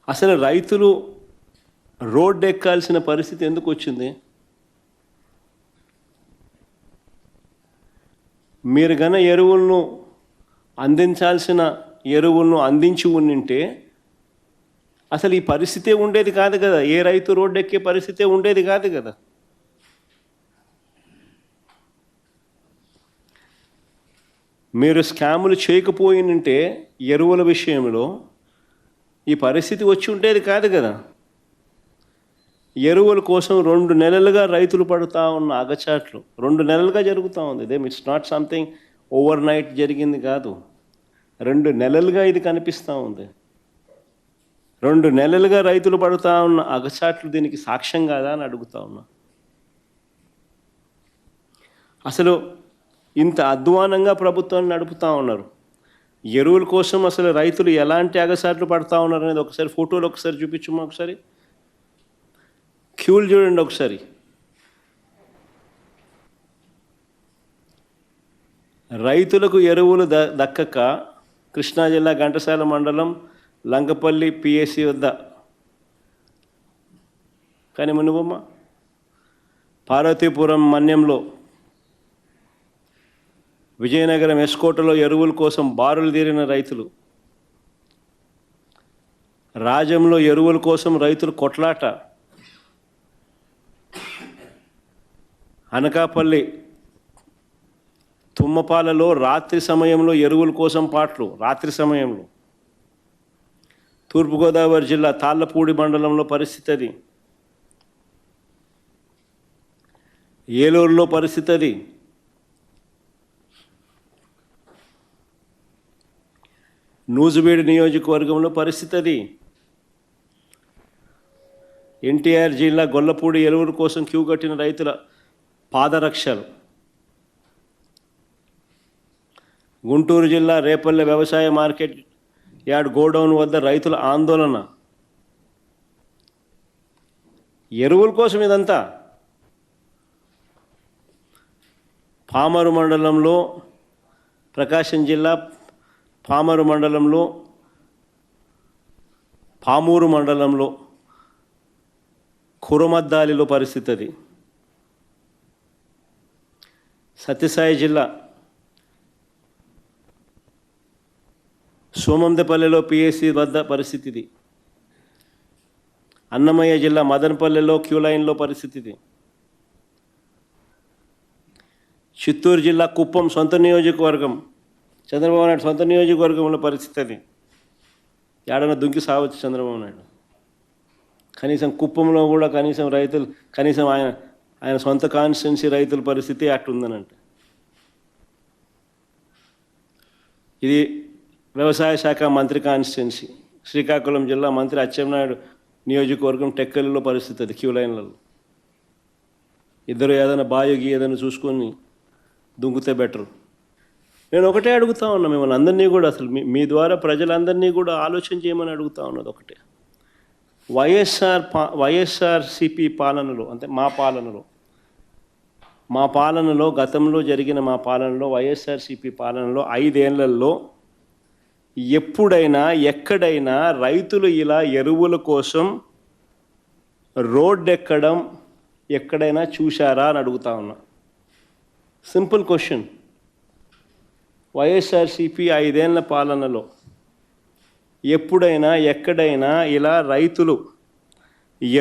అసలు రైతులు రోడ్డు ఎక్కాల్సిన పరిస్థితి ఎందుకు వచ్చింది? మీరు గన ఎరువులను అందించాల్సిన ఎరువులను అందించి ఉండింటే అసలు ఈ పరిస్థితే ఉండేది కాదు కదా. ఏ రైతు రోడ్డు ఎక్కే పరిస్థితే ఉండేది కాదు కదా. మీరు స్కాములు చేయకపోయినంటే ఎరువుల విషయంలో ఈ పరిస్థితి వచ్చి ఉండేది కాదు కదా. ఎరువుల కోసం 2 నెలలుగా రైతులు పడుతూ ఉన్న అగచాట్లు 2 నెలలుగా జరుగుతూ ఉంది. It's not something over night జరిగింది కాదు. 2 నెలలుగా ఇది కనిపిస్తూ ఉంది. 2 నెలలుగా రైతులు పడుతూ ఉన్న అగచాట్లు దీనికి సాక్ష్యం కాదా అని అడుగుతా ఉన్నా. అసలు ఇంత అధ్వానంగా ప్రభుత్వాన్ని నడుపుతూ ఉన్నారు. ఎరువుల కోసం అసలు రైతులు ఎలాంటి అగచాట్లు పడుతూ ఉన్నారు అనేది ఒకసారి ఫోటోలు ఒకసారి చూపించమ్మా. ఒకసారి క్యూలు చూడండి ఒకసారి. రైతులకు ఎరువులు దక్కక కృష్ణా జిల్లా ఘంటసాల మండలం లంకపల్లి పిఎస్సి వద్ద కానీ మునుబొమ్మ పార్వతీపురం మన్యంలో విజయనగరం ఎస్కోటలో ఎరువుల కోసం బారులు తీరిన రైతులు, రాజంలో ఎరువుల కోసం రైతులు కొట్లాట, అనకాపల్లి తుమ్మపాలలో రాత్రి సమయంలో ఎరువుల కోసం పాటలు, రాత్రి సమయంలో తూర్పుగోదావరి జిల్లా తాళ్ళపూడి మండలంలో పరిస్థితి అది, ఏలూరులో పరిస్థితి అది, నూజివీడు నియోజకవర్గంలో పరిస్థితి అది, ఎన్టీఆర్ జిల్లా గొల్లపూడి ఎరువుల కోసం క్యూ కట్టిన రైతుల పాదరక్షలు, గుంటూరు జిల్లా రేపల్లె వ్యవసాయ మార్కెట్ యార్డ్ గోడౌన్ వద్ద రైతుల ఆందోళన. ఎరువుల కోసం ఇదంతా. పామరు మండలంలో, ప్రకాశం జిల్లా పామరు మండలంలో, పామూరు మండలంలో కురమద్దాలిలో పరిస్థితి అది. సత్యసాయి జిల్లా సోమందపల్లెలో పిఎస్సి వద్ద పరిస్థితి ఇది. అన్నమయ్య జిల్లా మదనపల్లెలో క్యూ లైన్లో పరిస్థితి ఇది. చిత్తూరు జిల్లా కుప్పం సొంత నియోజకవర్గం, చంద్రబాబు నాయుడు సొంత నియోజకవర్గంలో పరిస్థితి అది. ఏడన్నా దుంకి సావచ్చు చంద్రబాబు నాయుడు. కనీసం కుప్పంలో కూడా కనీసం రైతులు, కనీసం ఆయన సొంత కాన్స్టిట్యున్సీ రైతుల పరిస్థితి అట్లుందనంట. ఇది వ్యవసాయ శాఖ మంత్రి కాన్స్టిట్యున్సీ, శ్రీకాకుళం జిల్లా మంత్రి అచ్చెన్నాయుడు నియోజకవర్గం టెక్కలిలో పరిస్థితి అది. క్యూ లైన్లలో ఇద్దరు ఏదైనా బాయోగి ఏదైనా చూసుకొని దుంకుతే బెటరు. నేను ఒకటే అడుగుతా ఉన్నా మిమ్మల్ని అందరినీ కూడా, అసలు మీ ద్వారా ప్రజలందరినీ కూడా ఆలోచన చేయమని అడుగుతా ఉన్నది ఒకటే. వైఎస్ఆర్సిపి పాలనలో, అంటే మా పాలనలో గతంలో జరిగిన మా పాలనలో వైఎస్ఆర్సిపి పాలనలో 5 ఏళ్లలో ఎప్పుడైనా ఎక్కడైనా రైతులు ఇలా ఎరువుల కోసం రోడ్డు ఎక్కడం ఎక్కడైనా చూశారా అని అడుగుతా ఉన్నా. Simple question. వైఎస్ఆర్సిపి 5 ఏళ్ల పాలనలో ఎప్పుడైనా ఎక్కడైనా ఇలా రైతులు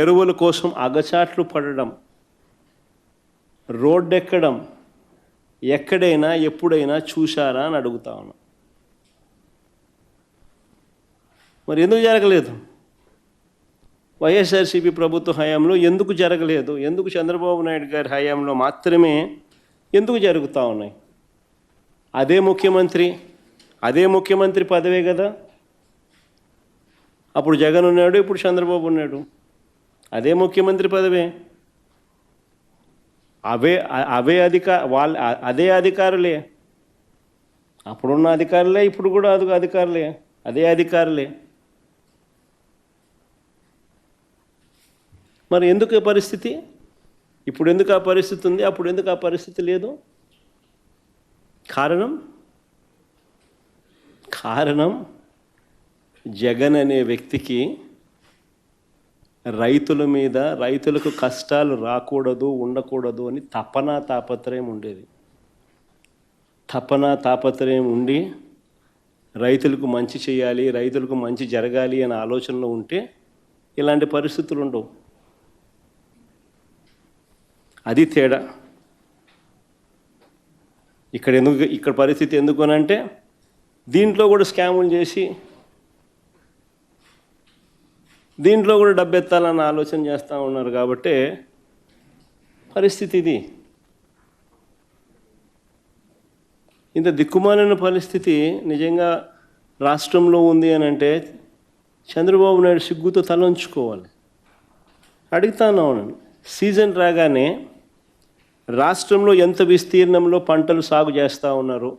ఎరువుల కోసం అగచాట్లు పడడం, రోడ్డు ఎక్కడం ఎక్కడైనా ఎప్పుడైనా చూశారా అని అడుగుతా ఉన్నా. మరి ఎందుకు జరగలేదు? వైఎస్ఆర్సిపి ప్రభుత్వ హయాంలో ఎందుకు జరగలేదు? ఎందుకు చంద్రబాబు నాయుడు గారి హయాంలో మాత్రమే ఎందుకు జరుగుతూ ఉన్నాయి? అదే ముఖ్యమంత్రి పదవే కదా. అప్పుడు జగన్ ఉన్నాడు, ఇప్పుడు చంద్రబాబు ఉన్నాడు. అదే ముఖ్యమంత్రి పదవే. అదే అధికారులే. అప్పుడున్న అధికారులే, ఇప్పుడు కూడా అధికారులే, అదే అధికారులే. మరి ఎందుకు పరిస్థితి? ఇప్పుడు ఎందుకు ఆ పరిస్థితి ఉంది, అప్పుడు ఎందుకు ఆ పరిస్థితి లేదు? కారణం జగన్ అనే వ్యక్తికి రైతుల మీద రైతులకు కష్టాలు రాకూడదు ఉండకూడదు అని తాపత్రయం ఉండేది. తాపత్రయం ఉండి రైతులకు మంచి చేయాలి, రైతులకు మంచి జరగాలి అనే ఆలోచనలో ఉంటే ఇలాంటి పరిస్థితులు ఉండవు. అది తేడా. ఇక్కడ పరిస్థితి ఎందుకనంటే దీంట్లో కూడా స్కాములు చేసి దీంట్లో కూడా డబ్బెత్తాలన్న ఆలోచన చేస్తూ ఉన్నారు కాబట్టి పరిస్థితి ఇది. ఇంత దిక్కుమాలిన పరిస్థితి నిజంగా రాష్ట్రంలో ఉంది అని అంటే చంద్రబాబు నాయుడు సిగ్గుతో తలంచుకోవాలి. అడుగుతా ఉన్నాను, సీజన్ రాగానే రాష్ట్రంలో ఎంత విస్తీర్ణంలో పంటలు సాగు చేస్తూ ఉన్నారు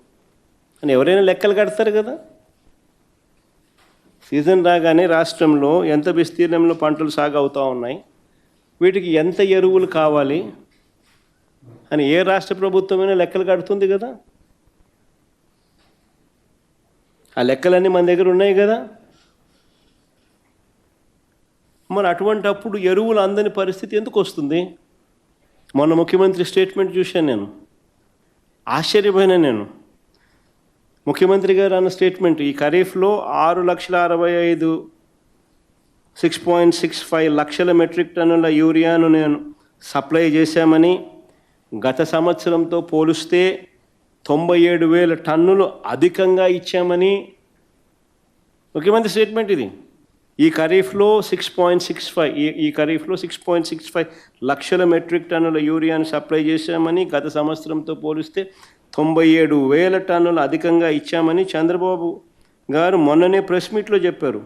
అని ఎవరైనా లెక్కలు కడతారు కదా. సీజన్ రాగానే రాష్ట్రంలో ఎంత విస్తీర్ణంలో పంటలు సాగు అవుతూ ఉన్నాయి, వీటికి ఎంత ఎరువులు కావాలి అని ఏ రాష్ట్ర ప్రభుత్వమైనా లెక్కలు కడుతుంది కదా. ఆ లెక్కలన్నీ మన దగ్గర ఉన్నాయి కదా. మరి అటువంటి అప్పుడు ఎరువులు అందని పరిస్థితి ఎందుకు వస్తుంది? మొన్న ముఖ్యమంత్రి స్టేట్మెంట్ చూశాను, నేను ఆశ్చర్యపోయినా. నేను ముఖ్యమంత్రి గారు అన్న స్టేట్మెంట్, ఈ ఖరీఫ్లో 6,65 లక్షల మెట్రిక్ టన్నుల యూరియాను నేను సప్లై చేశామని, గత సంవత్సరంతో పోలిస్తే 97,000 టన్నులు అధికంగా ఇచ్చామని ముఖ్యమంత్రి స్టేట్మెంట్ ఇది. ఈ ఖరీఫ్లో 6.65 లక్షల మెట్రిక్ టన్నుల యూరియాను సప్లై చేశామని, గత సంవత్సరంతో పోలిస్తే 97,000 టన్నులు అధికంగా ఇచ్చామని చంద్రబాబు గారు మొన్ననే ప్రెస్ మీట్లో చెప్పారు.